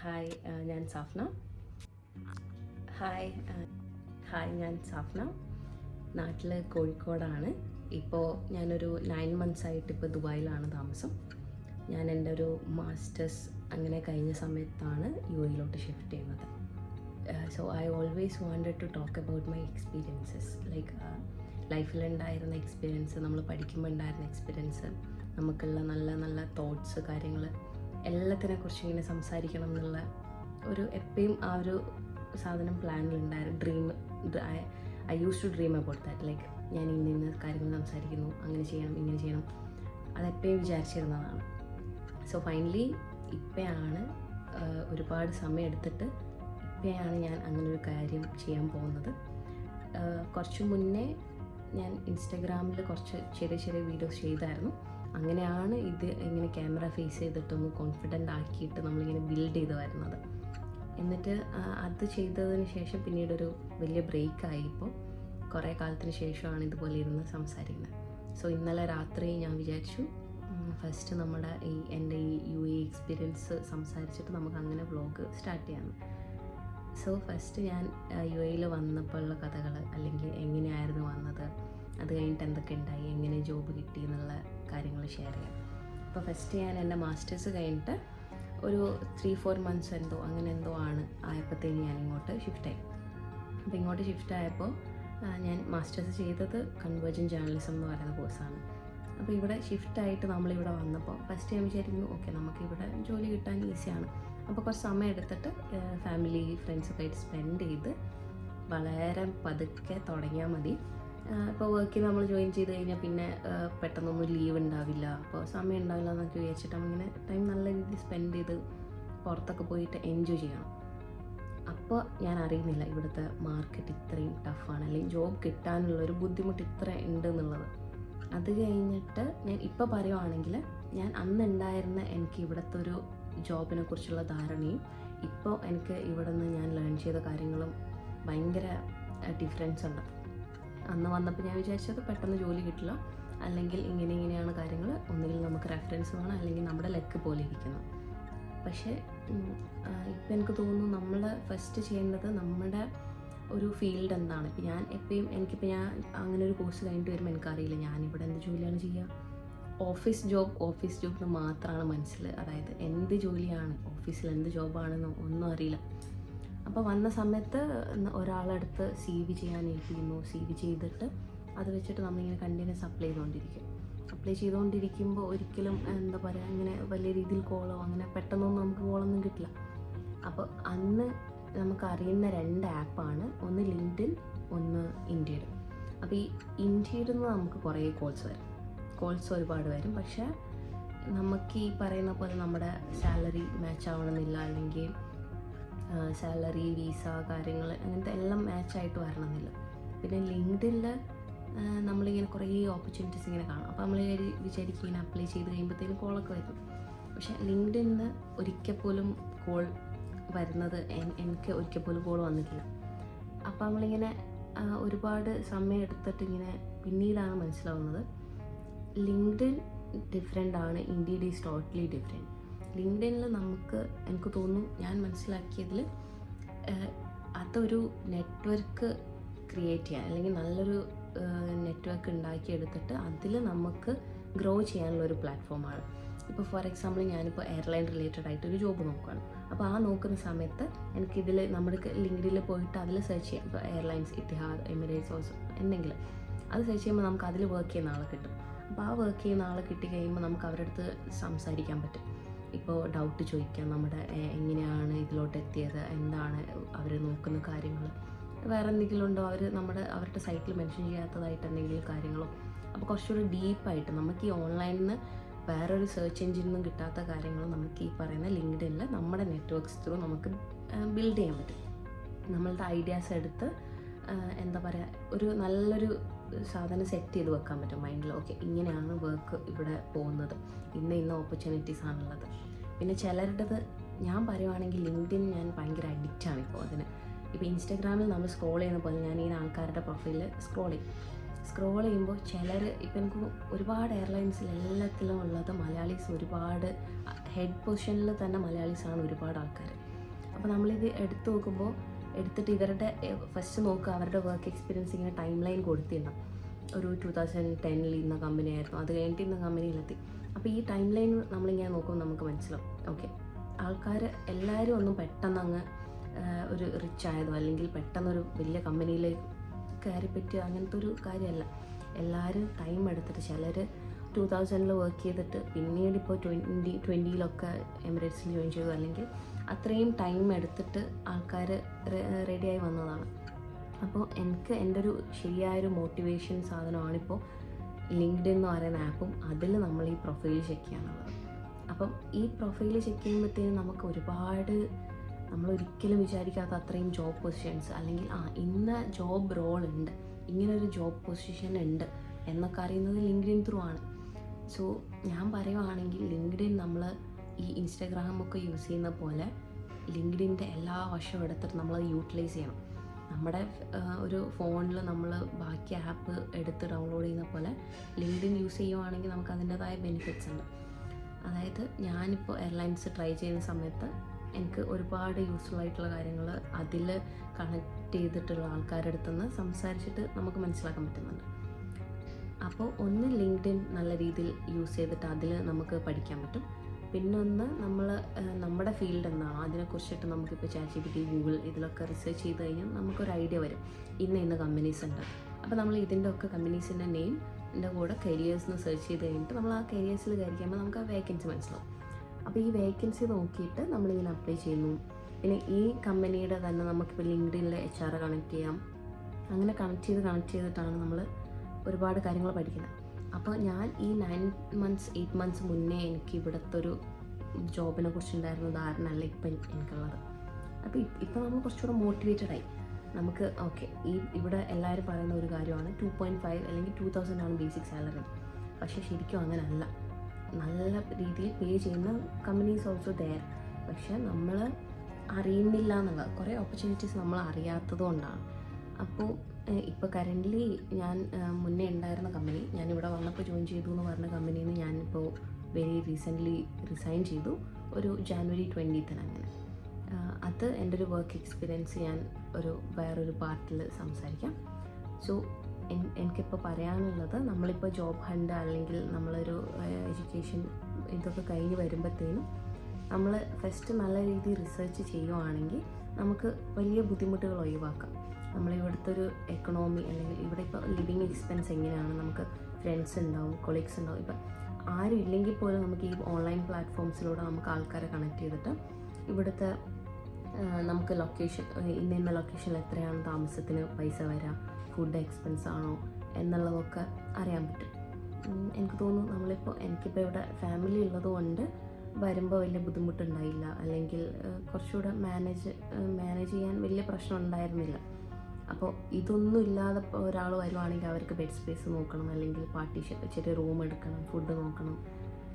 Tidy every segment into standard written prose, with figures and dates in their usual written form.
Hi ഞാൻ Safna. Hi ഞാൻ സഫ്ന. നാട്ടിൽ കോഴിക്കോടാണ്. ഇപ്പോൾ ഞാനൊരു 9 months ആയിട്ട് ഇപ്പോൾ ദുബായിലാണ് താമസം. ഞാൻ എൻ്റെ ഒരു മാസ്റ്റേഴ്സ് അങ്ങനെ കഴിഞ്ഞ സമയത്താണ് UAE ഷിഫ്റ്റ് ചെയ്യുന്നത്. So I always wanted to talk about my experiences, like ലൈഫിലുണ്ടായിരുന്ന എക്സ്പീരിയൻസ്, നമ്മൾ പഠിക്കുമ്പോൾ ഉണ്ടായിരുന്ന എക്സ്പീരിയൻസ്, നമുക്കുള്ള നല്ല നല്ല തോട്ട്സ്, കാര്യങ്ങൾ എല്ലാത്തിനെ കുറിച്ച് ഇങ്ങനെ സംസാരിക്കണം എന്നുള്ള ഒരു എപ്പോഴും ആ ഒരു സാധനം പ്ലാനിലുണ്ടായിരുന്നു. I use to dream about that, like ഞാൻ ഇന്ന കാര്യങ്ങൾ സംസാരിക്കുന്നു, അങ്ങനെ ചെയ്യണം, ഇങ്ങനെ ചെയ്യണം, അതെപ്പോഴും വിചാരിച്ചിരുന്നതാണ്. സോ ഫൈനലി ഇപ്പോഴാണ് ഒരുപാട് സമയം എടുത്തിട്ട് ഇപ്പോഴാണ് ഞാൻ അങ്ങനൊരു കാര്യം ചെയ്യാൻ പോകുന്നത്. കുറച്ച് മുന്നേ ഞാൻ ഇൻസ്റ്റഗ്രാമിൽ കുറച്ച് ചെറിയ ചെറിയ വീഡിയോസ് ചെയ്തായിരുന്നു. അങ്ങനെയാണ് ഇത് ഇങ്ങനെ ക്യാമറ ഫേസ് ചെയ്തിട്ടൊന്ന് കോൺഫിഡൻ്റ് ആക്കിയിട്ട് നമ്മളിങ്ങനെ ബിൽഡ് ചെയ്ത് വരുന്നത്. എന്നിട്ട് അത് ചെയ്തതിന് ശേഷം പിന്നീടൊരു വലിയ ബ്രേക്കായി. ഇപ്പോൾ കുറേ കാലത്തിന് ശേഷമാണ് ഇതുപോലെ ഇരുന്ന് സംസാരിക്കുന്നത്. സോ ഇന്നലെ രാത്രി ഞാൻ വിചാരിച്ചു ഫസ്റ്റ് നമ്മുടെ എൻ്റെ UAE എക്സ്പീരിയൻസ് സംസാരിച്ചിട്ട് നമുക്ക് അങ്ങനെ വ്ളോഗ് സ്റ്റാർട്ട് ചെയ്യാമെന്ന്. സോ ഫസ്റ്റ് ഞാൻ UAE വന്നപ്പോഴുള്ള കഥകൾ, അല്ലെങ്കിൽ എങ്ങനെയായിരുന്നു വന്നത്, അത് കഴിഞ്ഞിട്ട് എന്തൊക്കെ ഉണ്ടായി, എങ്ങനെ ജോബ് കിട്ടി എന്നുള്ള കാര്യങ്ങൾ ഷെയർ ചെയ്യാം. അപ്പോൾ ഫസ്റ്റ് ഞാൻ എൻ്റെ മാസ്റ്റേഴ്സ് കഴിഞ്ഞിട്ട് ഒരു 3-4 months എന്തോ ആയപ്പോഴത്തേന് ഞാൻ ഇങ്ങോട്ട് ഷിഫ്റ്റായി. അപ്പോൾ ഇങ്ങോട്ട് ഷിഫ്റ്റ് ആയപ്പോൾ ഞാൻ മാസ്റ്റേഴ്സ് ചെയ്തത് കൺവേർജൻറ്റ് ജേർണലിസം എന്ന് പറയുന്ന കോഴ്സാണ്. അപ്പോൾ ഇവിടെ ഷിഫ്റ്റായിട്ട് നമ്മളിവിടെ വന്നപ്പോൾ ഫസ്റ്റ് ഞാൻ വിചാരിക്കുന്നു ഓക്കെ നമുക്കിവിടെ ജോലി കിട്ടാൻ ഈസിയാണ്. അപ്പോൾ കുറച്ച് സമയം എടുത്തിട്ട് ഫാമിലി ഫ്രണ്ട്സൊക്കെ ആയിട്ട് സ്പെൻഡ് ചെയ്ത് വളരെ പതുക്കെ തുടങ്ങിയാൽ മതി. ഇപ്പോൾ വർക്കിൽ നമ്മൾ ജോയിൻ ചെയ്ത് കഴിഞ്ഞാൽ പിന്നെ പെട്ടെന്നൊന്നും ലീവ് ഉണ്ടാവില്ല, അപ്പോൾ സമയം ഉണ്ടാവില്ല എന്നൊക്കെ വിചാരിച്ചിട്ട് അങ്ങനെ ടൈം നല്ല രീതിയിൽ സ്പെൻഡ് ചെയ്ത് പുറത്തൊക്കെ പോയിട്ട് എൻജോയ് ചെയ്യണം. അപ്പോൾ ഞാൻ അറിയുന്നില്ല ഇവിടുത്തെ മാർക്കറ്റ് ഇത്രയും ടഫാണ്, അല്ലെങ്കിൽ ജോബ് കിട്ടാനുള്ളൊരു ബുദ്ധിമുട്ട് ഇത്ര ഉണ്ട് എന്നുള്ളത്. അത് കഴിഞ്ഞിട്ട് ഞാൻ ഇപ്പോൾ പറയുവാണെങ്കിൽ ഞാൻ അന്നുണ്ടായിരുന്ന എനിക്ക് ഇവിടുത്തെ ഒരു ജോബിനെ കുറിച്ചുള്ള ധാരണയും ഇപ്പോൾ എനിക്ക് ഇവിടെ നിന്ന് ഞാൻ ലേൺ ചെയ്ത കാര്യങ്ങളും ഭയങ്കര ഡിഫറൻസ് ഉണ്ട്. അന്ന് വന്നപ്പോൾ ഞാൻ വിചാരിച്ചത് പെട്ടെന്ന് ജോലി കിട്ടില്ല, അല്ലെങ്കിൽ ഇങ്ങനെയാണ് കാര്യങ്ങൾ, ഒന്നുകിൽ നമുക്ക് റെഫറൻസ് വേണം, അല്ലെങ്കിൽ നമ്മുടെ ലക്ക് പോലെ ഇരിക്കുന്നു. പക്ഷേ ഇപ്പം എനിക്ക് തോന്നുന്നു നമ്മൾ ഫസ്റ്റ് ചെയ്യേണ്ടത് നമ്മുടെ ഒരു ഫീൽഡ് എന്താണ്. ഇപ്പം ഞാൻ എപ്പോഴും ഞാൻ അങ്ങനെ ഒരു കോഴ്സ് കഴിഞ്ഞിട്ട് വരുമ്പോൾ എനിക്കറിയില്ല ഞാനിവിടെ എന്ത് ജോലിയാണ് ചെയ്യുക. ഓഫീസ് ജോബ് എന്ന് മാത്രമാണ് മനസ്സിൽ, അതായത് എന്ത് ജോലിയാണ് ഓഫീസിൽ എന്ത് ജോബാണെന്നോ ഒന്നും അറിയില്ല. അപ്പോൾ വന്ന സമയത്ത് ഒരാളടുത്ത് CV ചെയ്യാൻ ഏൽപ്പിക്കുന്നു. CV ചെയ്തിട്ട് അത് വെച്ചിട്ട് നമ്മളിങ്ങനെ കണ്ടിന്യൂസ് അപ്ലൈ ചെയ്തുകൊണ്ടിരിക്കുമ്പോൾ ഒരിക്കലും എന്താ പറയുക ഇങ്ങനെ വലിയ രീതിയിൽ കോളോ അങ്ങനെ പെട്ടെന്നൊന്നും നമുക്ക് കോളൊന്നും കിട്ടില്ല. അപ്പോൾ അന്ന് നമുക്കറിയുന്ന 2 ആപ്പാണ്, ഒന്ന് ലിങ്ക്ഡിൻ, ഒന്ന് ഇൻഡീഡ്. അപ്പോൾ ഈ ഇൻഡീഡിൽ നിന്ന് നമുക്ക് കുറേ കോൾസ് ഒരുപാട് വരും. പക്ഷേ നമുക്ക് ഈ പറയുന്ന പോലെ നമ്മുടെ സാലറി മാച്ച് ആവണമെന്നില്ല, അല്ലെങ്കിൽ സാലറി, വിസ കാര്യങ്ങൾ അങ്ങനത്തെ എല്ലാം മാച്ചായിട്ട് വരണമെന്നില്ല. പിന്നെ ലിങ്ക്ഡിനിൽ നമ്മളിങ്ങനെ കുറേ ഓപ്പർച്യൂണിറ്റീസ് ഇങ്ങനെ കാണും. അപ്പോൾ നമ്മൾ വിചാരിക്കും ഇങ്ങനെ അപ്ലൈ ചെയ്ത് കഴിയുമ്പോഴത്തേക്കും കോളൊക്കെ വരും. പക്ഷേ ലിങ്ക്ഡിനിൽ ഒരിക്കൽ പോലും കോൾ വരുന്നത് എനിക്ക് ഒരിക്കൽ പോലും കോൾ വന്നിട്ടില്ല. അപ്പോൾ നമ്മളിങ്ങനെ ഒരുപാട് സമയം എടുത്തിട്ട് ഇങ്ങനെ പിന്നീടാണ് മനസ്സിലാവുന്നത് ലിങ്ക്ഡിൻ ഡിഫറെൻ്റ് ആണ്, ഇൻഡീഡ് ഈസ് ടോട്ടലി ഡിഫറെൻറ്റ്. ലിങ്ക്ഡിനിൽ എനിക്ക് തോന്നുന്നു ഞാൻ മനസ്സിലാക്കിയതിൽ അതൊരു നെറ്റ്വർക്ക് ക്രിയേറ്റ് ചെയ്യാൻ, അല്ലെങ്കിൽ നല്ലൊരു നെറ്റ്വർക്ക് ഉണ്ടാക്കിയെടുത്തിട്ട് അതിൽ നമുക്ക് ഗ്രോ ചെയ്യാനുള്ളൊരു പ്ലാറ്റ്ഫോമാണ്. ഇപ്പോൾ ഫോർ എക്സാമ്പിൾ ഞാനിപ്പോൾ എയർലൈൻ റിലേറ്റഡ് ആയിട്ടൊരു ജോബ് നോക്കുകയാണ്. അപ്പോൾ ആ നോക്കുന്ന സമയത്ത് എനിക്കിതിൽ നമ്മുടെ ലിങ്ക്ഡിനിൽ പോയിട്ട് അതിൽ സെർച്ച് ചെയ്യാം. ഇപ്പോൾ എയർലൈൻസ്, ഇത്തിഹാദ്, എമിറേറ്റ്സ്, ഓൾസോ എന്തെങ്കിലും അത് സെർച്ച് ചെയ്യുമ്പോൾ നമുക്ക് അതിൽ വർക്ക് ചെയ്യുന്ന ആളെ കിട്ടും. അപ്പോൾ ആ വർക്ക് ചെയ്യുന്ന ആളെ കിട്ടി കഴിയുമ്പോൾ നമുക്ക് അവരുടെ അടുത്ത് സംസാരിക്കാൻ പറ്റും. ഇപ്പോൾ ഡൗട്ട് ചോദിക്കാം, നമ്മുടെ എങ്ങനെയാണ് ഇതിലോട്ട് എത്തിയത്, എന്താണ് അവർ നോക്കുന്ന കാര്യങ്ങൾ, വേറെ എന്തെങ്കിലും ഉണ്ടോ അവരുടെ സൈറ്റിൽ മെൻഷൻ ചെയ്യാത്തതായിട്ട് എന്തെങ്കിലും കാര്യങ്ങളോ. അപ്പോൾ കുറച്ചുകൂടി ഡീപ്പായിട്ട് നമുക്ക് ഈ ഓൺലൈനിൽ നിന്ന് വേറൊരു സെർച്ച് എഞ്ചിനിൽ നിന്നും കിട്ടാത്ത കാര്യങ്ങൾ നമുക്ക് ഈ പറയുന്ന ലിങ്ക്ഡിനിൽ നമ്മുടെ നെറ്റ്വർക്ക്സ് ത്രൂ നമുക്ക് ബിൽഡ് ചെയ്യാൻ പറ്റും. നമ്മളുടെ ഐഡിയാസ് എടുത്ത് എന്താ പറയുക ഒരു നല്ലൊരു സാധനം സെറ്റ് ചെയ്ത് വെക്കാൻ പറ്റും മൈൻഡിൽ. ഓക്കെ ഇങ്ങനെയാണ് വർക്ക് ഇവിടെ പോകുന്നത്, ഇന്ന ഓപ്പർച്യൂണിറ്റീസ് ആണുള്ളത്. പിന്നെ ചിലരുടേത് ഞാൻ പറയുവാണെങ്കിൽ ലിങ്ക്ഡിൻ ഞാൻ ഭയങ്കര അഡിക്റ്റാണ് ഇപ്പോൾ അതിന്. ഇപ്പോൾ ഇൻസ്റ്റാഗ്രാമിൽ നമ്മൾ സ്ക്രോൾ ചെയ്യുന്ന പോലെ ഞാൻ ഈ ആൾക്കാരുടെ പ്രൊഫൈലിൽ സ്ക്രോൾ ചെയ്യുമ്പോൾ ചിലർ ഇപ്പം എനിക്ക് ഒരുപാട് എയർലൈൻസിൽ എല്ലാത്തിലും ഉള്ളത് മലയാളീസ്, ഒരുപാട് ഹെഡ് പൊസിഷനിൽ തന്നെ മലയാളീസാണ് ഒരുപാട് ആൾക്കാർ. അപ്പോൾ നമ്മളിത് എടുത്തിട്ട് ഇവരുടെ ഫസ്റ്റ് നോക്കുക, അവരുടെ വർക്ക് എക്സ്പീരിയൻസ് ഇങ്ങനെ ടൈം ലൈൻ കൊടുത്തിരുന്നു. ഒരു 2010 ഇന്ന കമ്പനി ആയിരുന്നു, അത് കഴിഞ്ഞിട്ട് ഇന്ന കമ്പനിയിലെത്തി. അപ്പോൾ ഈ ടൈം ലൈൻ നമ്മളിങ്ങനെ നോക്കുമ്പോൾ നമുക്ക് മനസ്സിലാവും, ഓക്കെ ആൾക്കാർ എല്ലാവരും ഒന്നും പെട്ടെന്ന് അങ്ങ് ഒരു റിച്ച് ആയതോ അല്ലെങ്കിൽ പെട്ടെന്നൊരു വലിയ കമ്പനിയിലേക്ക് കയറി പറ്റുക അങ്ങനത്തെ ഒരു കാര്യമല്ല. എല്ലാവരും ടൈം എടുത്തിട്ട്, ചിലർ 2000 വർക്ക് ചെയ്തിട്ട് പിന്നീട് ഇപ്പോൾ 2020 എമിറേറ്റ്സിൽ ജോയിൻ ചെയ്തു, അല്ലെങ്കിൽ അത്രയും ടൈം എടുത്തിട്ട് ആൾക്കാർ റെഡിയായി വന്നതാണ്. അപ്പോൾ എനിക്ക് എൻ്റെ ഒരു ശരിയായൊരു മോട്ടിവേഷൻ സാധനമാണിപ്പോൾ ലിങ്ക്ഡ്ഇൻ എന്ന് പറയുന്ന ആപ്പും അതിൽ നമ്മൾ ഈ പ്രൊഫൈൽ ചെക്ക് ചെയ്യാനുള്ളത്. അപ്പം ഈ പ്രൊഫൈൽ ചെക്ക് ചെയ്യുമ്പോഴത്തേനും നമുക്ക് ഒരുപാട് നമ്മളൊരിക്കലും വിചാരിക്കാത്ത അത്രയും ജോബ് പൊസിഷൻസ്, അല്ലെങ്കിൽ ഇന്ന ജോബ് റോൾ ഉണ്ട്, ഇങ്ങനൊരു ജോബ് പൊസിഷൻ ഉണ്ട് എന്നൊക്കെ അറിയുന്നത് ലിങ്ക്ഡ്ഇൻ ത്രൂ ആണ്. സോ ഞാൻ പറയുവാണെങ്കിൽ ലിങ്ക്ഡ്ഇൻ നമ്മൾ ഈ ഇൻസ്റ്റാഗ്രാമൊക്കെ യൂസ് ചെയ്യുന്ന പോലെ ലിങ്ക്ഡ്ഇൻ്റെ എല്ലാ വശവും എടുത്തിട്ട് നമ്മളത് യൂട്ടിലൈസ് ചെയ്യണം. നമ്മുടെ ഒരു ഫോണിൽ നമ്മൾ ബാക്കി ആപ്പ് എടുത്ത് ഡൗൺലോഡ് ചെയ്യുന്ന പോലെ ലിങ്ക്ഡ്ഇൻ യൂസ് ചെയ്യുവാണെങ്കിൽ നമുക്ക് അതിൻ്റെതായ ബെനിഫിറ്റ്സ് ഉണ്ട്. അതായത് ഞാനിപ്പോൾ എയർലൈൻസ് ട്രൈ ചെയ്യുന്ന സമയത്ത് എനിക്ക് ഒരുപാട് യൂസ്ഫുൾ ആയിട്ടുള്ള കാര്യങ്ങൾ അതിൽ കണക്ട് ചെയ്തിട്ടുള്ള ആൾക്കാരുടെ അടുത്തുനിന്ന് സംസാരിച്ചിട്ട് നമുക്ക് മനസ്സിലാക്കാൻ പറ്റുന്നുണ്ട്. അപ്പോൾ ഒന്ന് ലിങ്ക്ഡ്ഇൻ നല്ല രീതിയിൽ യൂസ് ചെയ്തിട്ട് അതിൽ നമുക്ക് പഠിക്കാൻ പറ്റും. പിന്നൊന്ന് നമ്മുടെ ഫീൽഡ് എന്താണോ അതിനെക്കുറിച്ചിട്ട് നമുക്കിപ്പോൾ ChatGPT, ഗൂഗിൾ ഇതിലൊക്കെ റിസർച്ച് ചെയ്ത് കഴിഞ്ഞാൽ നമുക്കൊരു ഐഡിയ വരും, ഇന്ന കമ്പനീസ് ഉണ്ട്. അപ്പോൾ നമ്മൾ ഇതിൻ്റെ ഒക്കെ കമ്പനീസിൻ്റെ നെയിമിൻ്റെ കൂടെ കരിയേഴ്സിന് സെർച്ച് ചെയ്ത് കഴിഞ്ഞിട്ട് നമ്മൾ ആ കരിയേഴ്സിൽ കയറിക്കുമ്പോൾ നമുക്ക് ആ വേക്കൻസി മനസ്സിലാവും. അപ്പോൾ ഈ വേക്കൻസി നോക്കിയിട്ട് നമ്മളിങ്ങനെ അപ്ലൈ ചെയ്യുന്നു. പിന്നെ ഈ കമ്പനിയുടെ തന്നെ നമുക്കിപ്പോൾ ലിങ്ക്ഡ്ഇനിലെ HR കണക്ട് ചെയ്യാം. അങ്ങനെ കണക്ട് ചെയ്തിട്ടാണ് നമ്മൾ ഒരുപാട് കാര്യങ്ങൾ പഠിക്കുന്നത്. അപ്പോൾ ഞാൻ ഈ 9 months 8 months മുന്നേ എനിക്ക് ഇവിടുത്തെ ഒരു ജോബിനെ കുറിച്ചുണ്ടായിരുന്ന ധാരണ അല്ല ഇപ്പം എനിക്കുള്ളത്. അപ്പോൾ ഇപ്പം നമ്മൾ കുറച്ചുകൂടെ മോട്ടിവേറ്റഡ് ആയി. നമുക്ക് ഓക്കെ ഇവിടെ എല്ലാവരും പറയുന്ന ഒരു കാര്യമാണ് 2.5 അല്ലെങ്കിൽ 2000 ആണ് ബേസിക് സാലറി. പക്ഷേ ശരിക്കും അങ്ങനെയല്ല. നല്ല രീതിയിൽ പേ ചെയ്യുന്ന കമ്പനീസ് ഓൾസോ ദെയർ. പക്ഷേ നമ്മൾ അറിയുന്നില്ല എന്നുള്ള കുറേ ഓപ്പർച്യൂണിറ്റീസ് നമ്മൾ അറിയാത്തത് കൊണ്ടാണ്. അപ്പോൾ ഇപ്പോൾ കറൻ്റ്ലി ഞാൻ മുന്നേ ഉണ്ടായിരുന്ന കമ്പനി, ഞാനിവിടെ വന്നപ്പോൾ ജോയിൻ ചെയ്തു എന്ന് പറഞ്ഞ കമ്പനിയിൽ നിന്ന് ഞാനിപ്പോൾ വെരി റീസെൻ്റ്ലി റിസൈൻ ചെയ്തു, ഒരു January 20th അങ്ങനെ. അത് എൻ്റെ ഒരു വർക്ക് എക്സ്പീരിയൻസ് ഞാൻ വേറൊരു പാർട്ടിൽ സംസാരിക്കാം. സോ എനിക്കിപ്പോൾ പറയാനുള്ളത്, നമ്മളിപ്പോൾ ജോബ് ഹണ്ട് അല്ലെങ്കിൽ നമ്മളൊരു എഡ്യൂക്കേഷൻ ഇതൊക്കെ കഴിഞ്ഞ് വരുമ്പോഴത്തേനും നമ്മൾ ഫസ്റ്റ് നല്ല രീതിയിൽ റിസർച്ച് ചെയ്യുവാണെങ്കിൽ നമുക്ക് വലിയ ബുദ്ധിമുട്ടുകൾ ഒഴിവാക്കാം. നമ്മളിവിടുത്തെ ഒരു എക്കണോമി അല്ലെങ്കിൽ ഇവിടെ ഇപ്പോൾ ലിവിങ് എക്സ്പെൻസ് എങ്ങനെയാണ്, നമുക്ക് ഫ്രണ്ട്സ് ഉണ്ടാവും, കൊളീഗ്സ് ഉണ്ടാവും. ഇപ്പം ആരും ഇല്ലെങ്കിൽ പോലും നമുക്ക് ഈ ഓൺലൈൻ പ്ലാറ്റ്ഫോംസിലൂടെ നമുക്ക് ആൾക്കാരെ കണക്ട് ചെയ്തിട്ട് ഇവിടുത്തെ നമുക്ക് ലൊക്കേഷൻ, ഇന്ന ലൊക്കേഷനിൽ എത്രയാണ് താമസത്തിന് പൈസ വരിക, ഫുഡ് എക്സ്പെൻസ് ആണോ എന്നുള്ളതൊക്കെ അറിയാൻ പറ്റും. എനിക്ക് തോന്നുന്നു എനിക്കിപ്പോൾ ഇവിടെ ഫാമിലി ഉള്ളതുകൊണ്ട് വരുമ്പോൾ വലിയ ബുദ്ധിമുട്ടുണ്ടായില്ല, അല്ലെങ്കിൽ കുറച്ചുകൂടെ മാനേജ് ചെയ്യാൻ വലിയ പ്രശ്നം ഉണ്ടായിരുന്നില്ല. അപ്പോൾ ഇതൊന്നും ഇല്ലാതെ ഒരാൾ വരുവാണെങ്കിൽ അവർക്ക് ബെഡ് സ്പേസ് നോക്കണം, അല്ലെങ്കിൽ പാർട്ടീഷൻ ചെറിയ റൂം എടുക്കണം, ഫുഡ് നോക്കണം,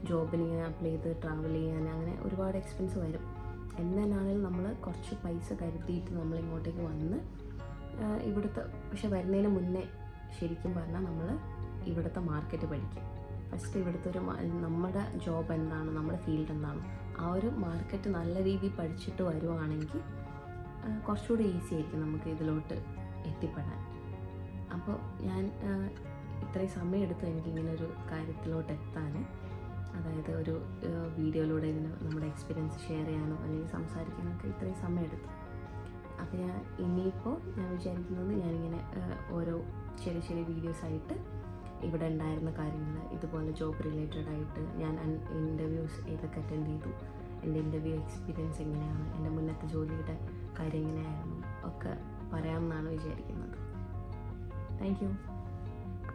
ജോബിന് ഇങ്ങനെ അപ്ലൈ ചെയ്ത് ട്രാവൽ ചെയ്യാൻ, അങ്ങനെ ഒരുപാട് എക്സ്പെൻസ് വരും. എന്നാണെങ്കിലും നമ്മൾ കുറച്ച് പൈസ കരുതിയിട്ട് നമ്മളിങ്ങോട്ടേക്ക് വന്ന് ഇവിടുത്തെ, പക്ഷെ വരുന്നതിന് മുന്നേ ശരിക്കും പറഞ്ഞാൽ നമ്മൾ ഇവിടുത്തെ മാർക്കറ്റ് പഠിക്കും. ഫസ്റ്റ് ഇവിടുത്തെ നമ്മുടെ ജോബ് എന്താണ്, നമ്മുടെ ഫീൽഡ് എന്താണ്, ആ ഒരു മാർക്കറ്റ് നല്ല രീതിയിൽ പഠിച്ചിട്ട് വരുവാണെങ്കിൽ കുറച്ചുകൂടി ഈസി ആയിരിക്കും നമുക്ക് ഇതിലോട്ട് എത്തിപ്പെടാൻ. അപ്പോൾ ഞാൻ ഇത്രയും സമയം എടുത്തു എനിക്കിങ്ങനൊരു കാര്യത്തിലോട്ട് എത്താൻ. അതായത് ഒരു വീഡിയോയിലൂടെ ഇങ്ങനെ നമ്മുടെ എക്സ്പീരിയൻസ് ഷെയർ ചെയ്യാനോ അല്ലെങ്കിൽ സംസാരിക്കാനൊക്കെ ഇത്രയും സമയം എടുത്തു. അപ്പോൾ ഇനിയിപ്പോൾ ഞാൻ വിചാരിക്കുന്നത് ഞാനിങ്ങനെ ഓരോ ചെറിയ വീഡിയോസായിട്ട് ഇവിടെ ഉണ്ടായിരുന്ന കാര്യങ്ങൾ, ഇതുപോലെ ജോബ് റിലേറ്റഡ് ആയിട്ട് ഞാൻ ഇൻ്റർവ്യൂസ് ഏതൊക്കെ അറ്റൻഡ് ചെയ്തു, എൻ്റെ ഇൻ്റർവ്യൂ എക്സ്പീരിയൻസ് എങ്ങനെയാണ്, എൻ്റെ മുന്നത്തെ ജോലിയുടെ കാര്യം എങ്ങനെയായിരുന്നു ഒക്കെ പറയാമെന്നാണ് വിചാരിക്കുന്നത്. Thank you.